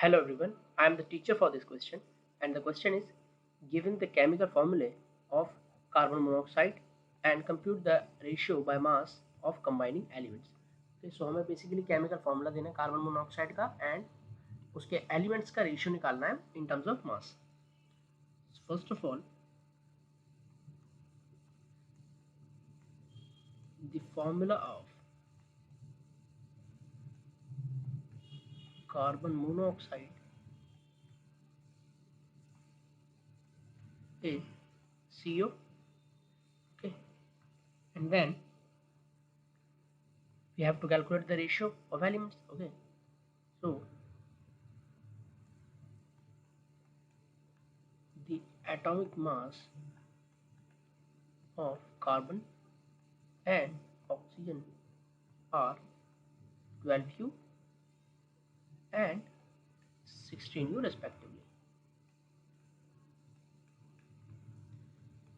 Hello everyone, I am the teacher for this question and the question is given the chemical formula of carbon monoxide and compute the ratio by mass of combining elements. Okay, so हमें basically chemical formula देना है carbon monoxide का and उसके elements का ratio निकालना है in terms of mass. First of all, the formula of carbon monoxide is CO, okay, and then we have to calculate the ratio of elements, okay. So the atomic mass of carbon and oxygen are 12U and 16U respectively.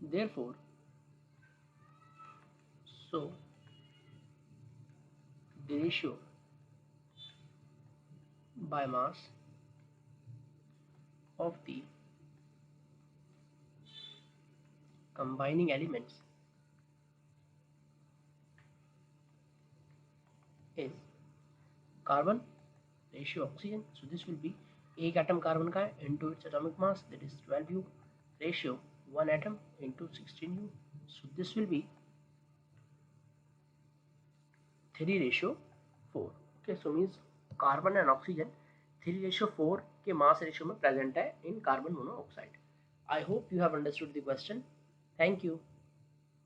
Therefore, so the ratio by mass of the combining elements is carbon ratio oxygen. So this will be एक atom carbon का into its atomic mass, that is 12U, ratio one atom into 16U. So this will be 3:4. Okay, so means carbon and oxygen 3:4 के mass ratio में present है in carbon monoxide. I hope you have understood the question. Thank you.